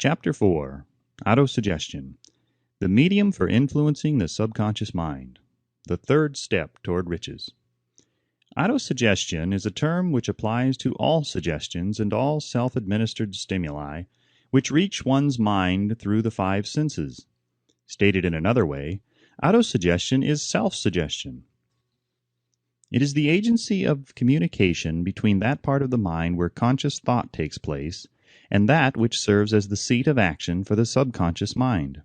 Chapter 4. Autosuggestion. The medium for influencing the subconscious mind. The third step toward riches. Autosuggestion is a term which applies to all suggestions and all self-administered stimuli which reach one's mind through the five senses. Stated in another way, autosuggestion is self-suggestion. It is the agency of communication between that part of the mind where conscious thought takes place and that which serves as the seat of action for the subconscious mind.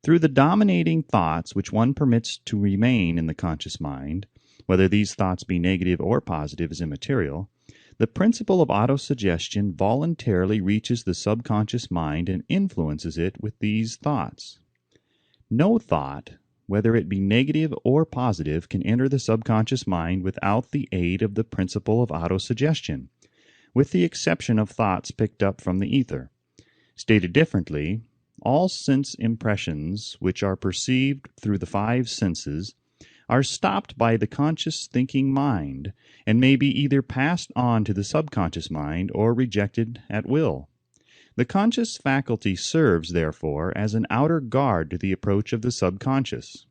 Through the dominating thoughts which one permits to remain in the conscious mind, whether these thoughts be negative or positive is immaterial, the principle of autosuggestion voluntarily reaches the subconscious mind and influences it with these thoughts. No thought, whether it be negative or positive, can enter the subconscious mind without the aid of the principle of autosuggestion, with the exception of thoughts picked up from the ether. Stated differently, all sense impressions which are perceived through the five senses are stopped by the conscious thinking mind and may be either passed on to the subconscious mind or rejected at will. The conscious faculty serves, therefore, as an outer guard to the approach of the subconscious.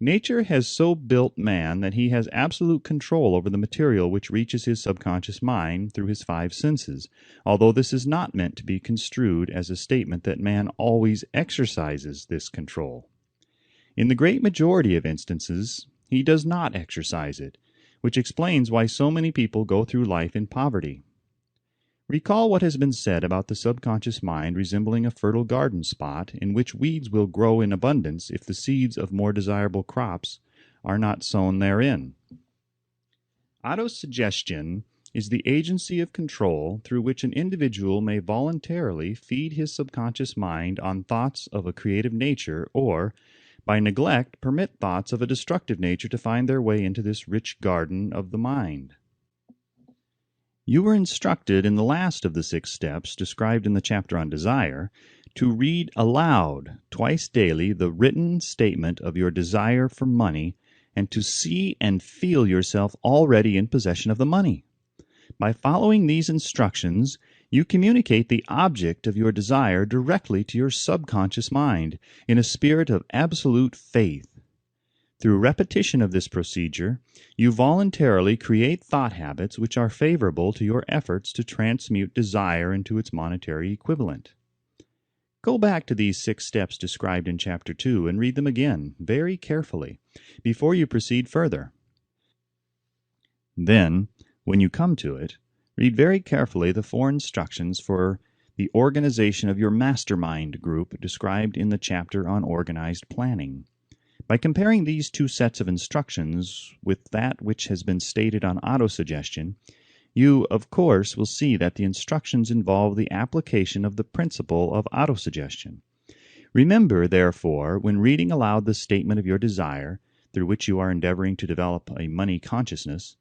Nature has so built man that he has absolute control over the material which reaches his subconscious mind through his five senses, although this is not meant to be construed as a statement that man always exercises this control. In the great majority of instances, he does not exercise it, which explains why so many people go through life in poverty. Recall what has been said about the subconscious mind resembling a fertile garden spot in which weeds will grow in abundance if the seeds of more desirable crops are not sown therein. Autosuggestion is the agency of control through which an individual may voluntarily feed his subconscious mind on thoughts of a creative nature or, by neglect, permit thoughts of a destructive nature to find their way into this rich garden of the mind. You were instructed in the last of the 6 steps described in the chapter on desire to read aloud twice daily the written statement of your desire for money and to see and feel yourself already in possession of the money. By following these instructions, you communicate the object of your desire directly to your subconscious mind in a spirit of absolute faith. Through repetition of this procedure, you voluntarily create thought habits which are favorable to your efforts to transmute desire into its monetary equivalent. Go back to these 6 steps described in Chapter 2 and read them again very carefully before you proceed further. Then, when you come to it, read very carefully the 4 instructions for the organization of your mastermind group described in the chapter on organized planning. By comparing these 2 sets of instructions with that which has been stated on autosuggestion, you, of course, will see that the instructions involve the application of the principle of autosuggestion. Remember, therefore, when reading aloud the statement of your desire, through which you are endeavoring to develop a money consciousness,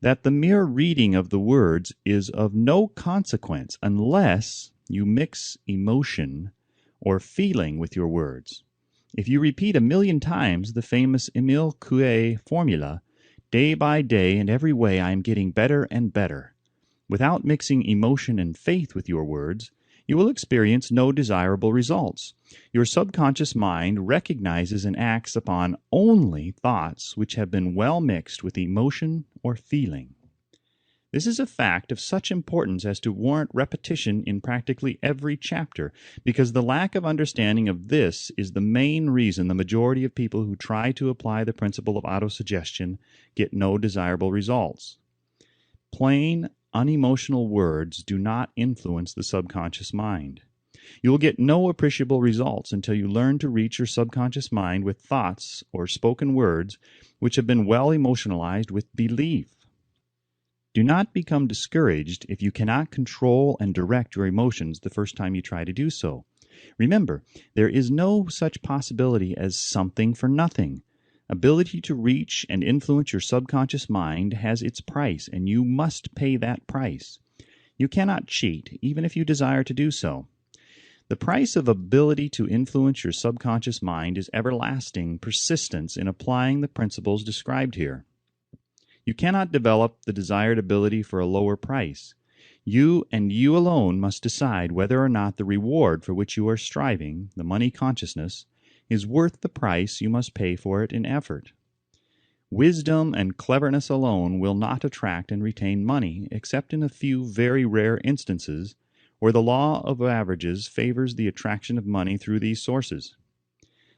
that the mere reading of the words is of no consequence unless you mix emotion or feeling with your words. If you repeat 1,000,000 times the famous Emile Coué formula, day by day and every way I am getting better and better, without mixing emotion and faith with your words, you will experience no desirable results. Your subconscious mind recognizes and acts upon only thoughts which have been well mixed with emotion or feeling. This is a fact of such importance as to warrant repetition in practically every chapter, because the lack of understanding of this is the main reason the majority of people who try to apply the principle of autosuggestion get no desirable results. Plain, unemotional words do not influence the subconscious mind. You will get no appreciable results until you learn to reach your subconscious mind with thoughts or spoken words which have been well emotionalized with belief. Do not become discouraged if you cannot control and direct your emotions the first time you try to do so. Remember, there is no such possibility as something for nothing. Ability to reach and influence your subconscious mind has its price, and you must pay that price. You cannot cheat, even if you desire to do so. The price of ability to influence your subconscious mind is everlasting persistence in applying the principles described here. You cannot develop the desired ability for a lower price. You and you alone must decide whether or not the reward for which you are striving, the money consciousness, is worth the price you must pay for it in effort. Wisdom and cleverness alone will not attract and retain money, except in a few very rare instances where the law of averages favors the attraction of money through these sources.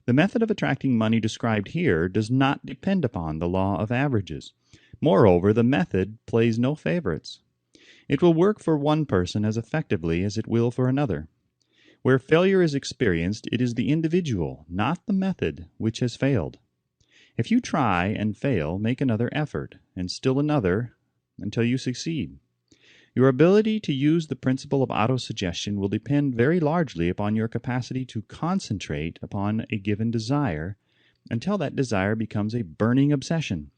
The method of attracting money described here does not depend upon the law of averages. Moreover, the method plays no favorites. It will work for one person as effectively as it will for another. Where failure is experienced, it is the individual, not the method, which has failed. If you try and fail, make another effort, and still another, until you succeed. Your ability to use the principle of autosuggestion will depend very largely upon your capacity to concentrate upon a given desire until that desire becomes a burning obsession.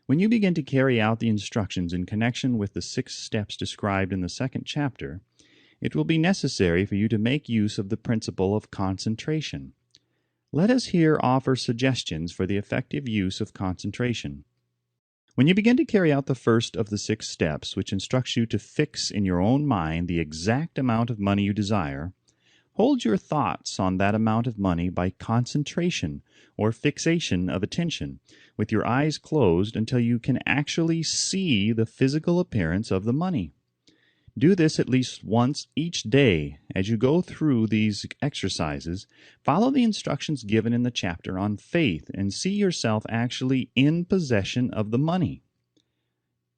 When you begin to carry out the instructions in connection with the 6 steps described in the 2nd chapter, it will be necessary for you to make use of the principle of concentration. Let us here offer suggestions for the effective use of concentration. When you begin to carry out the first of the 6 steps, which instructs you to fix in your own mind the exact amount of money you desire, hold your thoughts on that amount of money by concentration or fixation of attention, with your eyes closed until you can actually see the physical appearance of the money. Do this at least once each day. As you go through these exercises, follow the instructions given in the chapter on faith and see yourself actually in possession of the money.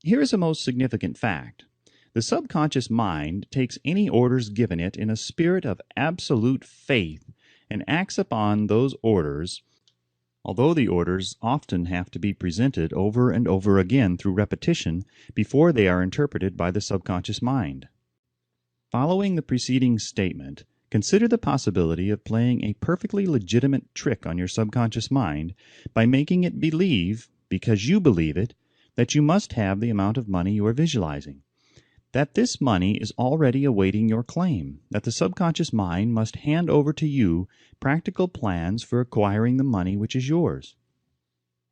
Here is a most significant fact. The subconscious mind takes any orders given it in a spirit of absolute faith and acts upon those orders, although the orders often have to be presented over and over again through repetition before they are interpreted by the subconscious mind. Following the preceding statement, consider the possibility of playing a perfectly legitimate trick on your subconscious mind by making it believe, because you believe it, that you must have the amount of money you are visualizing, that this money is already awaiting your claim, that the subconscious mind must hand over to you practical plans for acquiring the money which is yours.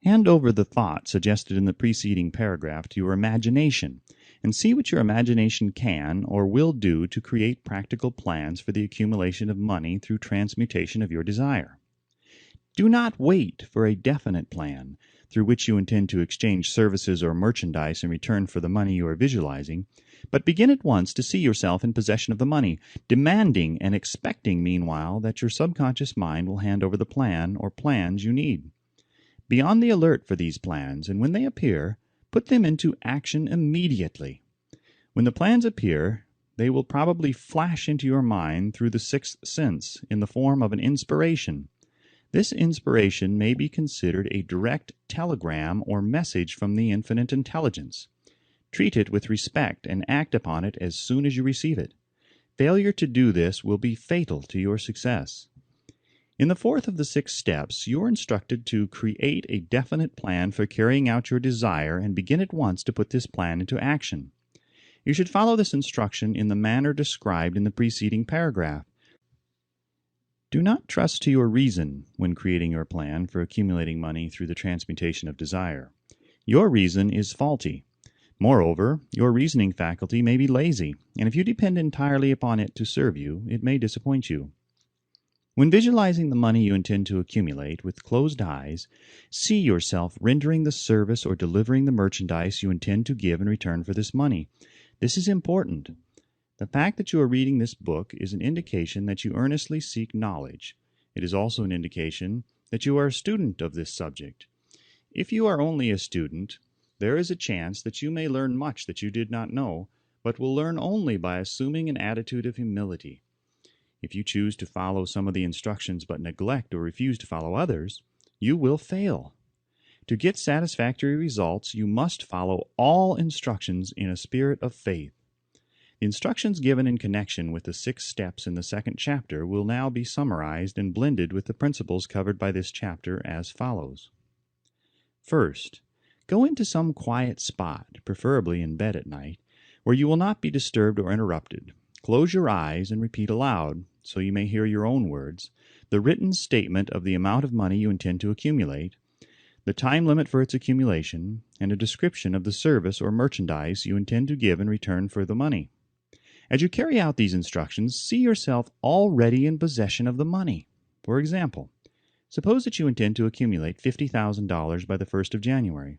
Hand over the thought suggested in the preceding paragraph to your imagination, and see what your imagination can or will do to create practical plans for the accumulation of money through transmutation of your desire. Do not wait for a definite plan through which you intend to exchange services or merchandise in return for the money you are visualizing, but begin at once to see yourself in possession of the money, demanding and expecting meanwhile that your subconscious mind will hand over the plan or plans you need. Be on the alert for these plans, and when they appear, put them into action immediately. When the plans appear, they will probably flash into your mind through the 6th sense in the form of an inspiration. This inspiration may be considered a direct telegram or message from the infinite intelligence. Treat it with respect and act upon it as soon as you receive it. Failure to do this will be fatal to your success. In the 4th of the 6 steps, you are instructed to create a definite plan for carrying out your desire and begin at once to put this plan into action. You should follow this instruction in the manner described in the preceding paragraph. Do not trust to your reason when creating your plan for accumulating money through the transmutation of desire. Your reason is faulty. Moreover, your reasoning faculty may be lazy, and if you depend entirely upon it to serve you, it may disappoint you. When visualizing the money you intend to accumulate with closed eyes, see yourself rendering the service or delivering the merchandise you intend to give in return for this money. This is important. The fact that you are reading this book is an indication that you earnestly seek knowledge. It is also an indication that you are a student of this subject. If you are only a student, there is a chance that you may learn much that you did not know, but will learn only by assuming an attitude of humility. If you choose to follow some of the instructions but neglect or refuse to follow others, you will fail. To get satisfactory results, you must follow all instructions in a spirit of faith. The instructions given in connection with the 6 steps in the 2nd chapter will now be summarized and blended with the principles covered by this chapter as follows. First, go into some quiet spot, preferably in bed at night, where you will not be disturbed or interrupted. Close your eyes and repeat aloud, so you may hear your own words, the written statement of the amount of money you intend to accumulate, the time limit for its accumulation, and a description of the service or merchandise you intend to give in return for the money. As you carry out these instructions, see yourself already in possession of the money. For example, suppose that you intend to accumulate $50,000 by the 1st of January.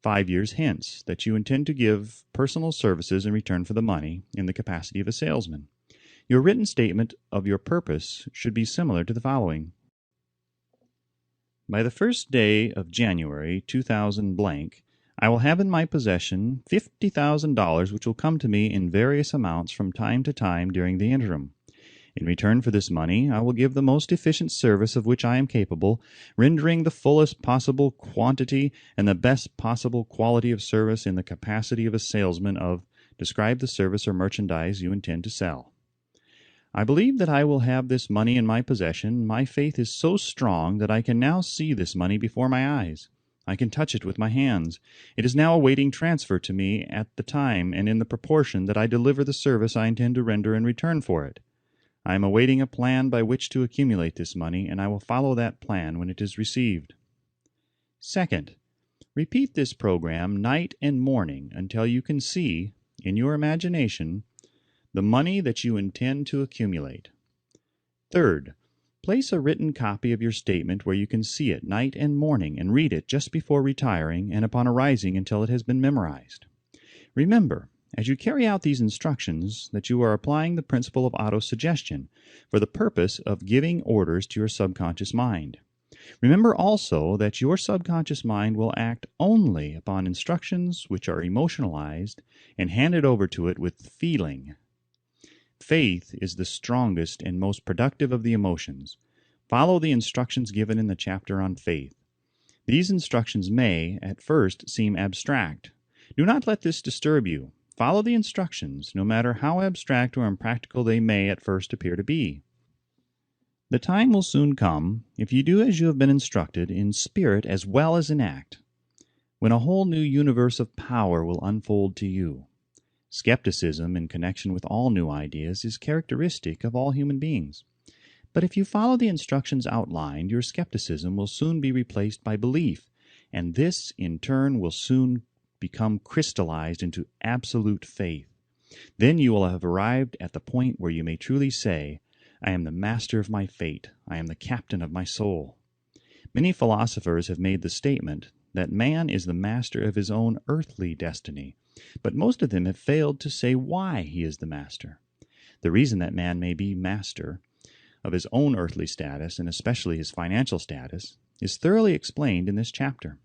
5 years hence, that you intend to give personal services in return for the money in the capacity of a salesman. Your written statement of your purpose should be similar to the following. By the 1st day of January 2000 blank, I will have in my possession $50,000 which will come to me in various amounts from time to time during the interim. In return for this money, I will give the most efficient service of which I am capable, rendering the fullest possible quantity and the best possible quality of service in the capacity of a salesman of, describe the service or merchandise you intend to sell. I believe that I will have this money in my possession. My faith is so strong that I can now see this money before my eyes. I can touch it with my hands. It is now awaiting transfer to me at the time and in the proportion that I deliver the service I intend to render in return for it. I am awaiting a plan by which to accumulate this money, and I will follow that plan when it is received. Second, repeat this program night and morning until you can see, in your imagination, the money that you intend to accumulate. Third, place a written copy of your statement where you can see it night and morning and read it just before retiring and upon arising until it has been memorized. Remember, as you carry out these instructions, that you are applying the principle of autosuggestion for the purpose of giving orders to your subconscious mind. Remember also that your subconscious mind will act only upon instructions which are emotionalized and handed over to it with feeling. Faith is the strongest and most productive of the emotions. Follow the instructions given in the chapter on faith. These instructions may, at first, seem abstract. Do not let this disturb you. Follow the instructions, no matter how abstract or impractical they may at first appear to be. The time will soon come, if you do as you have been instructed, in spirit as well as in act, when a whole new universe of power will unfold to you. Skepticism in connection with all new ideas is characteristic of all human beings. But if you follow the instructions outlined, your skepticism will soon be replaced by belief, and this, in turn, will soon become crystallized into absolute faith. Then you will have arrived at the point where you may truly say, I am the master of my fate. I am the captain of my soul. Many philosophers have made the statement that man is the master of his own earthly destiny, but most of them have failed to say why he is the master. The reason that man may be master of his own earthly status, and especially his financial status, is thoroughly explained in this chapter.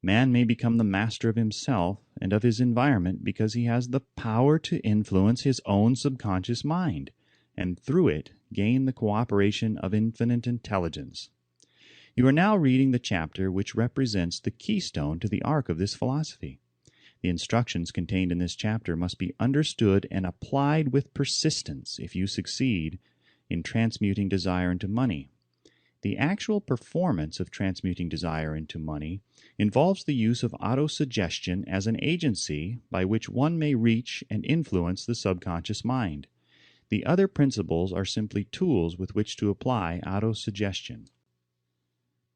Man may become the master of himself and of his environment because he has the power to influence his own subconscious mind, and through it gain the cooperation of infinite intelligence. You are now reading the chapter which represents the keystone to the arc of this philosophy. The instructions contained in this chapter must be understood and applied with persistence if you succeed in transmuting desire into money. The actual performance of transmuting desire into money involves the use of autosuggestion as an agency by which one may reach and influence the subconscious mind. The other principles are simply tools with which to apply autosuggestion.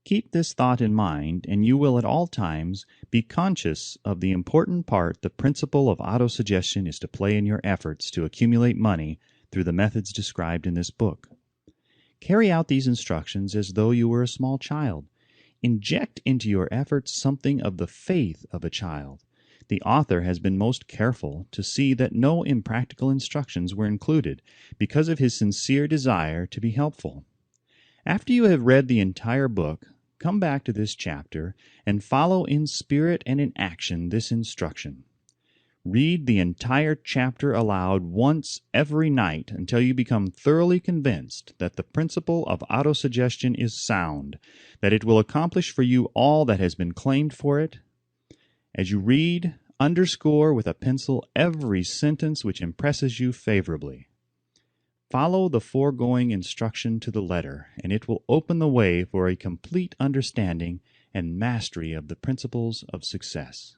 Keep this thought in mind, and you will at all times be conscious of the important part the principle of autosuggestion is to play in your efforts to accumulate money through the methods described in this book. Carry out these instructions as though you were a small child. Inject into your efforts something of the faith of a child. The author has been most careful to see that no impractical instructions were included because of his sincere desire to be helpful. After you have read the entire book, come back to this chapter and follow in spirit and in action this instruction. Read the entire chapter aloud once every night until you become thoroughly convinced that the principle of autosuggestion is sound, that it will accomplish for you all that has been claimed for it. As you read, underscore with a pencil every sentence which impresses you favorably. Follow the foregoing instruction to the letter, and it will open the way for a complete understanding and mastery of the principles of success.